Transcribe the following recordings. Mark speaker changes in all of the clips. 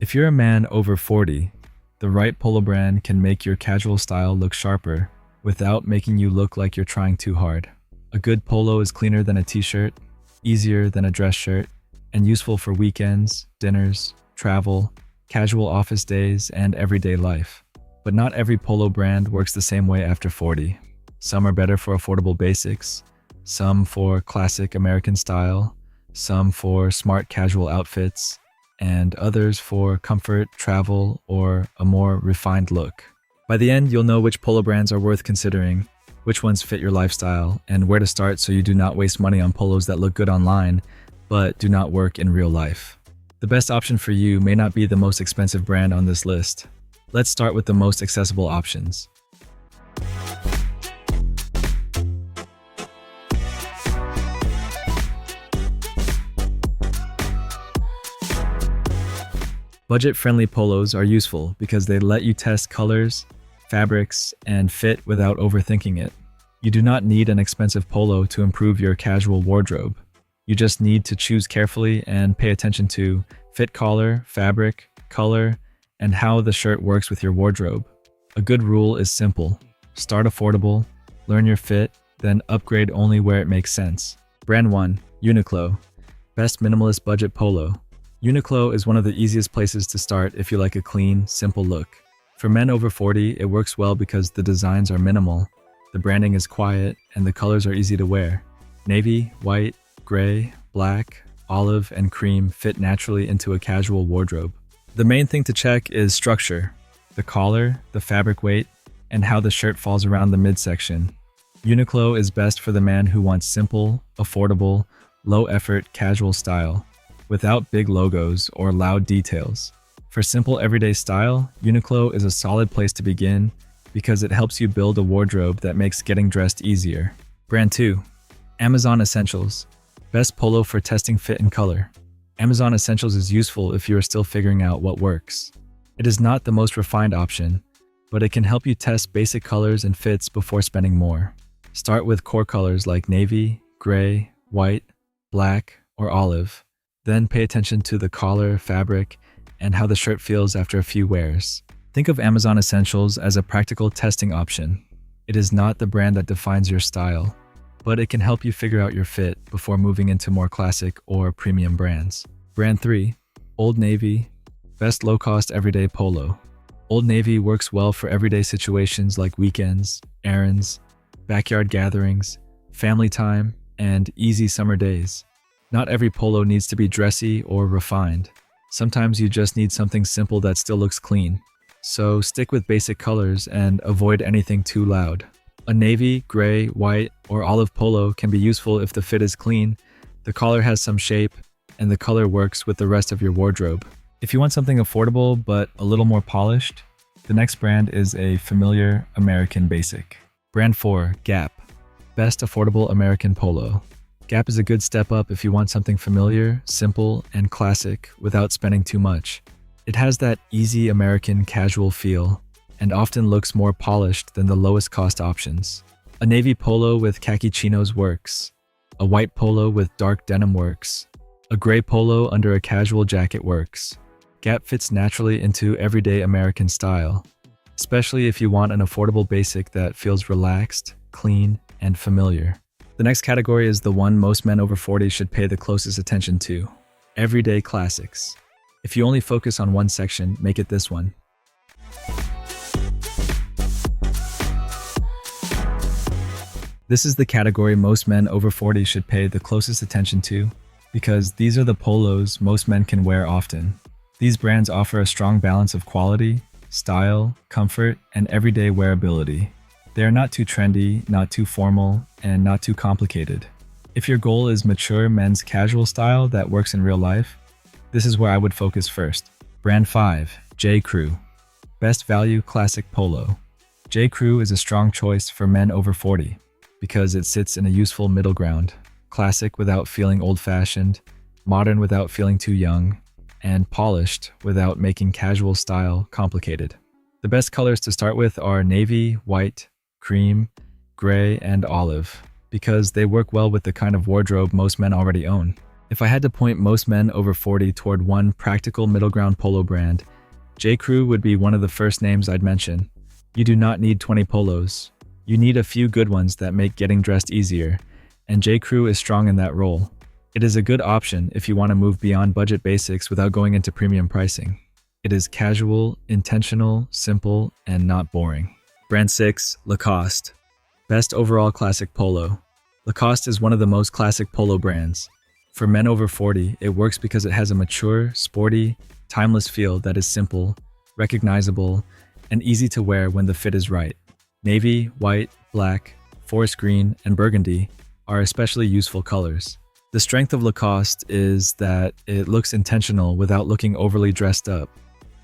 Speaker 1: If you're a man over 40, the right polo brand can make your casual style look sharper without making you look like you're trying too hard. A good polo is cleaner than a t-shirt, easier than a dress shirt, and useful for weekends, dinners, travel, casual office days, and everyday life. But not every polo brand works the same way after 40. Some are better for affordable basics, some for classic American style, some for smart casual outfits, and others for comfort, travel, or a more refined look. By the end, you'll know which polo brands are worth considering, which ones fit your lifestyle, and where to start so you do not waste money on polos that look good online, but do not work in real life. The best option for you may not be the most expensive brand on this list. Let's start with the most accessible options. Budget-friendly polos are useful because they let you test colors, fabrics, and fit without overthinking it. You do not need an expensive polo to improve your casual wardrobe. You just need to choose carefully and pay attention to fit, collar, fabric, color, and how the shirt works with your wardrobe. A good rule is simple. Start affordable, learn your fit, then upgrade only where it makes sense. Brand 1, Uniqlo. Best minimalist budget polo. Uniqlo is one of the easiest places to start if you like a clean, simple look. For men over 40, it works well because the designs are minimal, the branding is quiet, and the colors are easy to wear. Navy, white, gray, black, olive, and cream fit naturally into a casual wardrobe. The main thing to check is structure, the collar, the fabric weight, and how the shirt falls around the midsection. Uniqlo is best for the man who wants simple, affordable, low-effort casual style, without big logos or loud details. For simple everyday style, Uniqlo is a solid place to begin because it helps you build a wardrobe that makes getting dressed easier. Brand 2, Amazon Essentials. Best polo for testing fit and color. Amazon Essentials is useful if you are still figuring out what works. It is not the most refined option, but it can help you test basic colors and fits before spending more. Start with core colors like navy, gray, white, black, or olive. Then pay attention to the collar, fabric, and how the shirt feels after a few wears. Think of Amazon Essentials as a practical testing option. It is not the brand that defines your style, but it can help you figure out your fit before moving into more classic or premium brands. Brand 3, Old Navy. Best low-cost everyday polo. Old Navy works well for everyday situations like weekends, errands, backyard gatherings, family time, and easy summer days. Not every polo needs to be dressy or refined. Sometimes you just need something simple that still looks clean. So stick with basic colors and avoid anything too loud. A navy, gray, white, or olive polo can be useful if the fit is clean, the collar has some shape, and the color works with the rest of your wardrobe. If you want something affordable but a little more polished, the next brand is a familiar American basic. Brand 4, Gap. Best affordable American polo. Gap is a good step up if you want something familiar, simple, and classic without spending too much. It has that easy American casual feel and often looks more polished than the lowest cost options. A navy polo with khaki chinos works. A white polo with dark denim works. A gray polo under a casual jacket works. Gap fits naturally into everyday American style, especially if you want an affordable basic that feels relaxed, clean, and familiar. The next category is the one most men over 40 should pay the closest attention to: everyday classics. If you only focus on one section, make it this one. This is the category most men over 40 should pay the closest attention to because these are the polos most men can wear often. These brands offer a strong balance of quality, style, comfort, and everyday wearability. They are not too trendy, not too formal, and not too complicated. If your goal is mature men's casual style that works in real life, this is where I would focus first. Brand 5, J.Crew. Best value classic polo. J.Crew is a strong choice for men over 40 because it sits in a useful middle ground. Classic without feeling old-fashioned, modern without feeling too young, and polished without making casual style complicated. The best colors to start with are navy, white, cream, gray, and olive, because they work well with the kind of wardrobe most men already own. If I had to point most men over 40 toward one practical middle ground polo brand, J.Crew would be one of the first names I'd mention. You do not need 20 polos. You need a few good ones that make getting dressed easier, and J.Crew is strong in that role. It is a good option if you want to move beyond budget basics without going into premium pricing. It is casual, intentional, simple, and not boring. Brand 6, Lacoste. Best overall classic polo. Lacoste is one of the most classic polo brands. For men over 40, it works because it has a mature, sporty, timeless feel that is simple, recognizable, and easy to wear when the fit is right. Navy, white, black, forest green, and burgundy are especially useful colors. The strength of Lacoste is that it looks intentional without looking overly dressed up.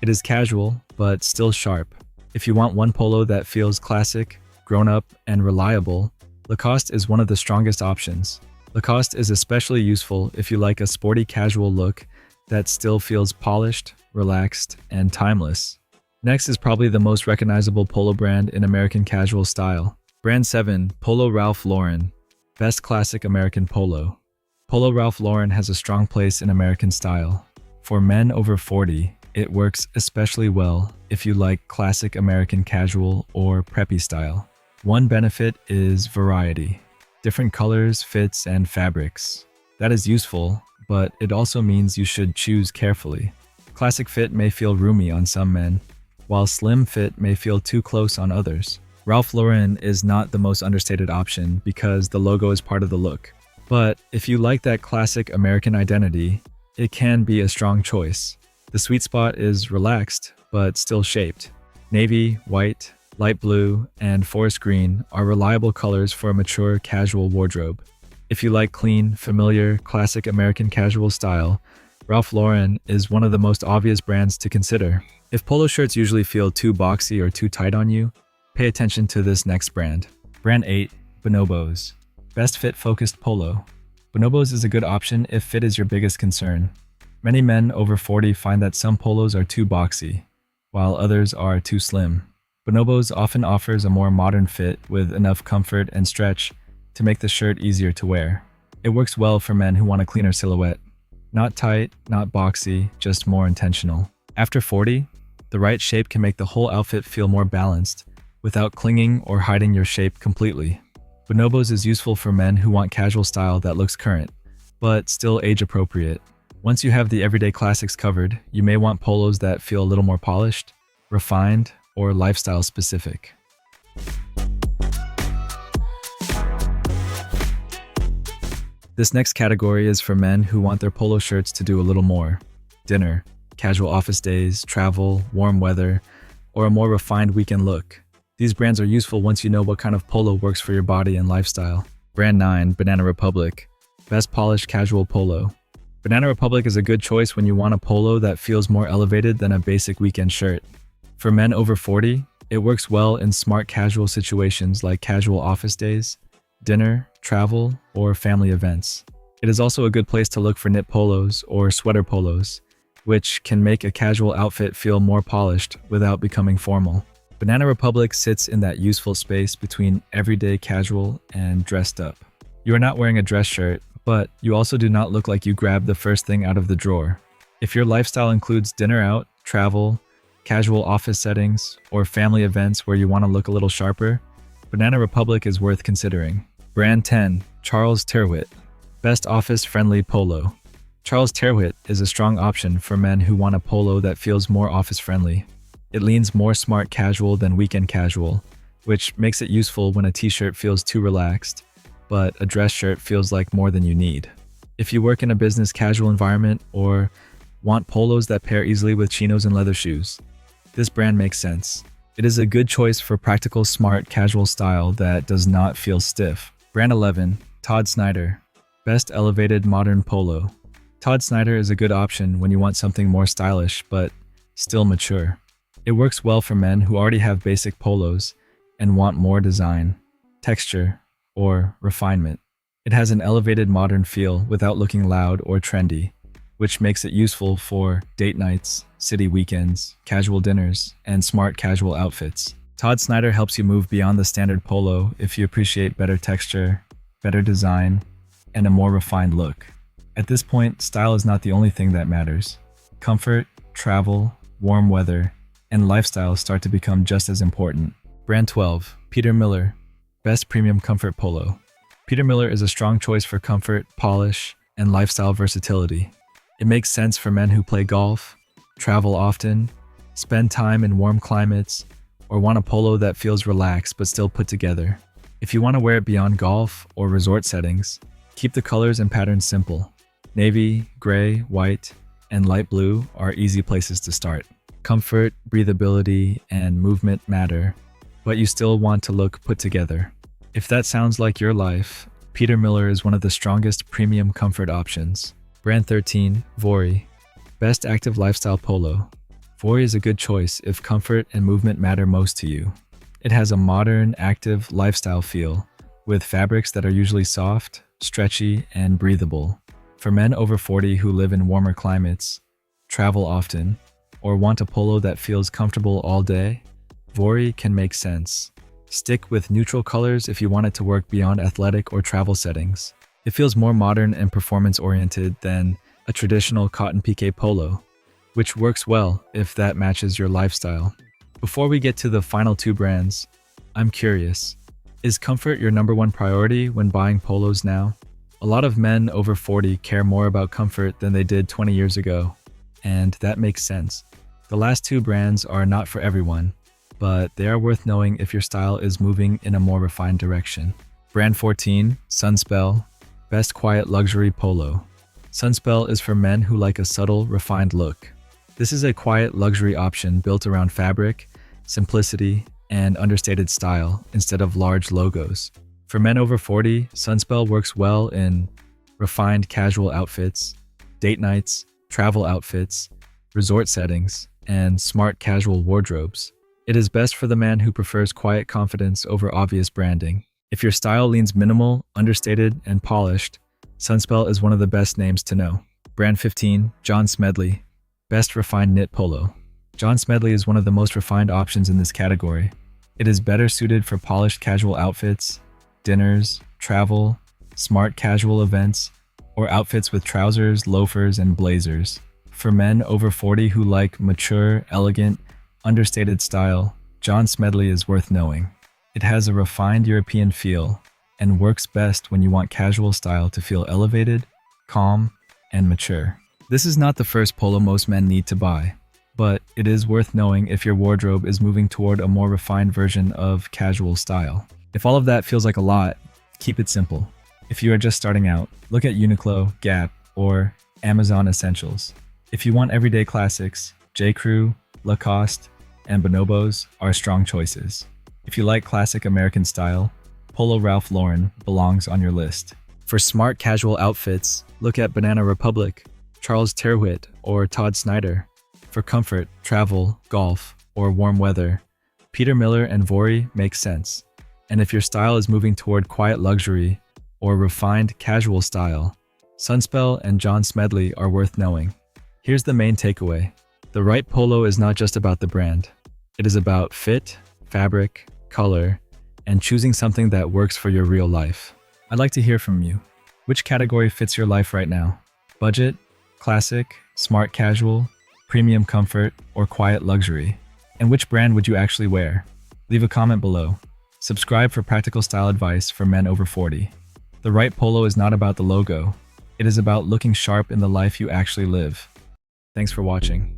Speaker 1: It is casual, but still sharp. If you want one polo that feels classic, grown-up, and reliable, Lacoste is one of the strongest options. Lacoste is especially useful if you like a sporty casual look that still feels polished, relaxed, and timeless. Next is probably the most recognizable polo brand in American casual style. Brand 7, Polo Ralph Lauren. Best classic American polo. Polo Ralph Lauren has a strong place in American style. For men over 40, it works especially well if you like classic American casual or preppy style. One benefit is variety. Different colors, fits, and fabrics. That is useful, but it also means you should choose carefully. Classic fit may feel roomy on some men, while slim fit may feel too close on others. Ralph Lauren is not the most understated option because the logo is part of the look. But if you like that classic American identity, it can be a strong choice. The sweet spot is relaxed, but still shaped. Navy, white, light blue, and forest green are reliable colors for a mature, casual wardrobe. If you like clean, familiar, classic American casual style, Ralph Lauren is one of the most obvious brands to consider. If polo shirts usually feel too boxy or too tight on you, pay attention to this next brand. Brand 8, Bonobos. Best fit-focused polo. Bonobos is a good option if fit is your biggest concern. Many men over 40 find that some polos are too boxy, while others are too slim. Bonobos often offers a more modern fit with enough comfort and stretch to make the shirt easier to wear. It works well for men who want a cleaner silhouette. Not tight, not boxy, just more intentional. After 40, the right shape can make the whole outfit feel more balanced without clinging or hiding your shape completely. Bonobos is useful for men who want casual style that looks current, but still age appropriate. Once you have the everyday classics covered, you may want polos that feel a little more polished, refined, or lifestyle specific. This next category is for men who want their polo shirts to do a little more. Dinner, casual office days, travel, warm weather, or a more refined weekend look. These brands are useful once you know what kind of polo works for your body and lifestyle. Brand 9, Banana Republic. Best polished casual polo. Banana Republic is a good choice when you want a polo that feels more elevated than a basic weekend shirt. For men over 40, it works well in smart casual situations like casual office days, dinner, travel, or family events. It is also a good place to look for knit polos or sweater polos, which can make a casual outfit feel more polished without becoming formal. Banana Republic sits in that useful space between everyday casual and dressed up. You are not wearing a dress shirt, but you also do not look like you grabbed the first thing out of the drawer. If your lifestyle includes dinner out, travel, casual office settings, or family events where you want to look a little sharper, Banana Republic is worth considering. Brand 10, Charles Tyrwhitt. Best office-friendly polo. Charles Tyrwhitt is a strong option for men who want a polo that feels more office-friendly. It leans more smart casual than weekend casual, which makes it useful when a t-shirt feels too relaxed, but a dress shirt feels like more than you need. If you work in a business casual environment or want polos that pair easily with chinos and leather shoes, this brand makes sense. It is a good choice for practical, smart, casual style that does not feel stiff. Brand 11, Todd Snyder. Best elevated modern polo. Todd Snyder is a good option when you want something more stylish but still mature. It works well for men who already have basic polos and want more design, texture, or refinement. It has an elevated modern feel without looking loud or trendy, which makes it useful for date nights, city weekends, casual dinners, and smart casual outfits. Todd Snyder helps you move beyond the standard polo if you appreciate better texture, better design, and a more refined look. At this point, style is not the only thing that matters. Comfort, travel, warm weather, and lifestyle start to become just as important. Brand 12, Peter Millar, Best Premium Comfort Polo. Peter Millar is a strong choice for comfort, polish, and lifestyle versatility. It makes sense for men who play golf, travel often, spend time in warm climates, or want a polo that feels relaxed but still put together. If you want to wear it beyond golf or resort settings, keep the colors and patterns simple. Navy, gray, white, and light blue are easy places to start. Comfort, breathability, and movement matter, but you still want to look put together. If that sounds like your life, Peter Millar is one of the strongest premium comfort options. Brand 13, Vori, Best Active Lifestyle Polo. Vori is a good choice if comfort and movement matter most to you. It has a modern, active lifestyle feel, with fabrics that are usually soft, stretchy, and breathable. For men over 40 who live in warmer climates, travel often, or want a polo that feels comfortable all day, Vori can make sense. Stick with neutral colors if you want it to work beyond athletic or travel settings. It feels more modern and performance-oriented than a traditional cotton piqué polo, which works well if that matches your lifestyle. Before we get to the final two brands, I'm curious, is comfort your #1 priority when buying polos now? A lot of men over 40 care more about comfort than they did 20 years ago, and that makes sense. The last two brands are not for everyone, but they are worth knowing if your style is moving in a more refined direction. Brand 14, Sunspell, Best Quiet Luxury Polo. Sunspell is for men who like a subtle, refined look. This is a quiet luxury option built around fabric, simplicity, and understated style instead of large logos. For men over 40, Sunspell works well in refined casual outfits, date nights, travel outfits, resort settings, and smart casual wardrobes. It is best for the man who prefers quiet confidence over obvious branding. If your style leans minimal, understated, and polished, Sunspell is one of the best names to know. Brand 15, John Smedley, Best Refined Knit Polo. John Smedley is one of the most refined options in this category. It is better suited for polished casual outfits, dinners, travel, smart casual events, or outfits with trousers, loafers, and blazers. For men over 40 who like mature, elegant, understated style, John Smedley is worth knowing. It has a refined European feel and works best when you want casual style to feel elevated, calm, and mature. This is not the first polo most men need to buy, but it is worth knowing if your wardrobe is moving toward a more refined version of casual style. If all of that feels like a lot, keep it simple. If you are just starting out, look at Uniqlo, Gap, or Amazon Essentials. If you want everyday classics, J.Crew, Lacoste, and Bonobos are strong choices. If you like classic American style, Polo Ralph Lauren belongs on your list. For smart casual outfits, look at Banana Republic, Charles Terwitt, or Todd Snyder. For comfort, travel, golf, or warm weather, Peter Millar and Vori make sense. And if your style is moving toward quiet luxury or refined casual style, Sunspell and John Smedley are worth knowing. Here's the main takeaway. The right polo is not just about the brand. It is about fit, fabric, color, and choosing something that works for your real life. I'd like to hear from you. Which category fits your life right now? Budget, classic, smart casual, premium comfort, or quiet luxury? And which brand would you actually wear? Leave a comment below. Subscribe for practical style advice for men over 40. The right polo is not about the logo. It is about looking sharp in the life you actually live. Thanks for watching.